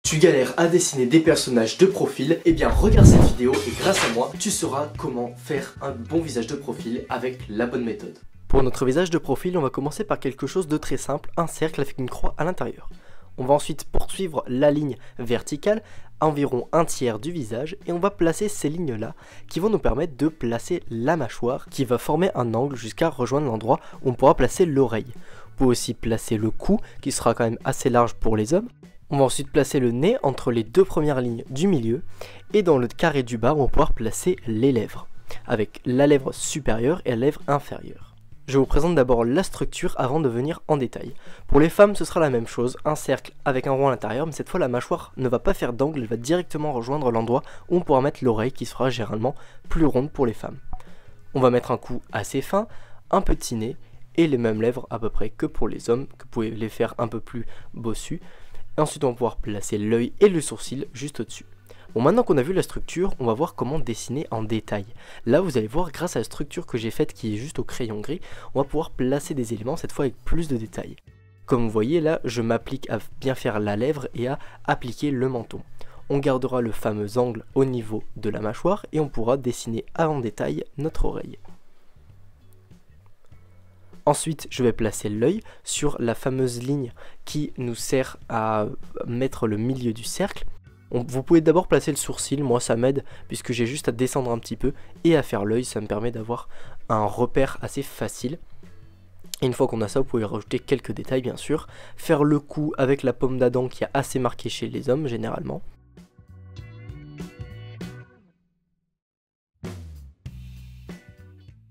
Tu galères à dessiner des personnages de profil, eh bien regarde cette vidéo et grâce à moi, tu sauras comment faire un bon visage de profil avec la bonne méthode. Pour notre visage de profil, on va commencer par quelque chose de très simple, un cercle avec une croix à l'intérieur. On va ensuite poursuivre la ligne verticale, environ un tiers du visage, et on va placer ces lignes-là qui vont nous permettre de placer la mâchoire qui va former un angle jusqu'à rejoindre l'endroit où on pourra placer l'oreille. On peut aussi placer le cou qui sera quand même assez large pour les hommes. On va ensuite placer le nez entre les deux premières lignes du milieu et dans le carré du bas on va pouvoir placer les lèvres avec la lèvre supérieure et la lèvre inférieure. Je vous présente d'abord la structure avant de venir en détail. Pour les femmes ce sera la même chose, un cercle avec un rond à l'intérieur, mais cette fois la mâchoire ne va pas faire d'angle, elle va directement rejoindre l'endroit où on pourra mettre l'oreille qui sera généralement plus ronde pour les femmes. On va mettre un cou assez fin, un petit nez et les mêmes lèvres à peu près que pour les hommes, que vous pouvez les faire un peu plus bossus. Et ensuite on va pouvoir placer l'œil et le sourcil juste au-dessus. Bon, maintenant qu'on a vu la structure, on va voir comment dessiner en détail. Là vous allez voir, grâce à la structure que j'ai faite qui est juste au crayon gris, on va pouvoir placer des éléments cette fois avec plus de détails. Comme vous voyez là, je m'applique à bien faire la lèvre et à appliquer le menton. On gardera le fameux angle au niveau de la mâchoire et on pourra dessiner en détail notre oreille. Ensuite, je vais placer l'œil sur la fameuse ligne qui nous sert à mettre le milieu du cercle. Vous pouvez d'abord placer le sourcil, moi ça m'aide puisque j'ai juste à descendre un petit peu et à faire l'œil, ça me permet d'avoir un repère assez facile. Et une fois qu'on a ça, vous pouvez rajouter quelques détails bien sûr. Faire le cou avec la pomme d'Adam qui est assez marquée chez les hommes généralement.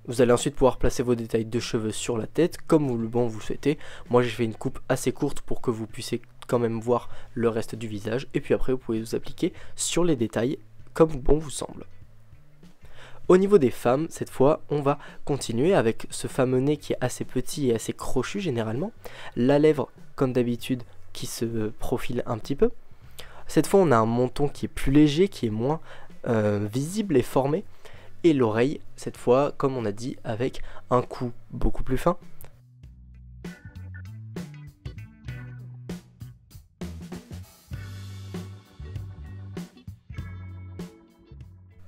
Vous allez ensuite pouvoir placer vos détails de cheveux sur la tête comme vous le souhaitez. Moi j'ai fait une coupe assez courte pour que vous puissiez quand même voir le reste du visage. Et puis après vous pouvez vous appliquer sur les détails comme bon vous semble. Au niveau des femmes, cette fois on va continuer avec ce fameux nez qui est assez petit et assez crochu généralement. La lèvre comme d'habitude qui se profile un petit peu. Cette fois on a un menton qui est plus léger, qui est moins visible et formé. Et l'oreille, cette fois, comme on a dit, avec un cou beaucoup plus fin.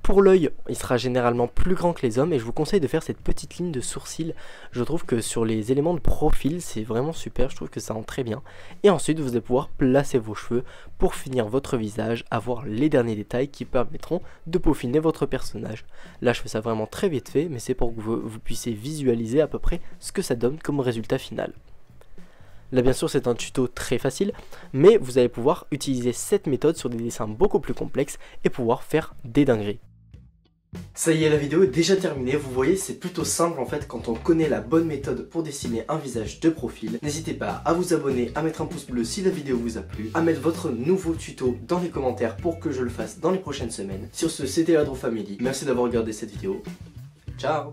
Pour l'œil, il sera généralement plus grand que les hommes et je vous conseille de faire cette petite ligne de sourcil. Je trouve que sur les éléments de profil, c'est vraiment super, je trouve que ça rend très bien. Et ensuite, vous allez pouvoir placer vos cheveux pour finir votre visage, avoir les derniers détails qui permettront de peaufiner votre personnage. Là, je fais ça vraiment très vite fait, mais c'est pour que vous puissiez visualiser à peu près ce que ça donne comme résultat final. Là bien sûr c'est un tuto très facile, mais vous allez pouvoir utiliser cette méthode sur des dessins beaucoup plus complexes et pouvoir faire des dingueries. Ça y est, la vidéo est déjà terminée. Vous voyez, c'est plutôt simple en fait quand on connaît la bonne méthode pour dessiner un visage de profil. N'hésitez pas à vous abonner, à mettre un pouce bleu si la vidéo vous a plu, à mettre votre nouveau tuto dans les commentaires pour que je le fasse dans les prochaines semaines. Sur ce, c'était Adro Family. Merci d'avoir regardé cette vidéo. Ciao!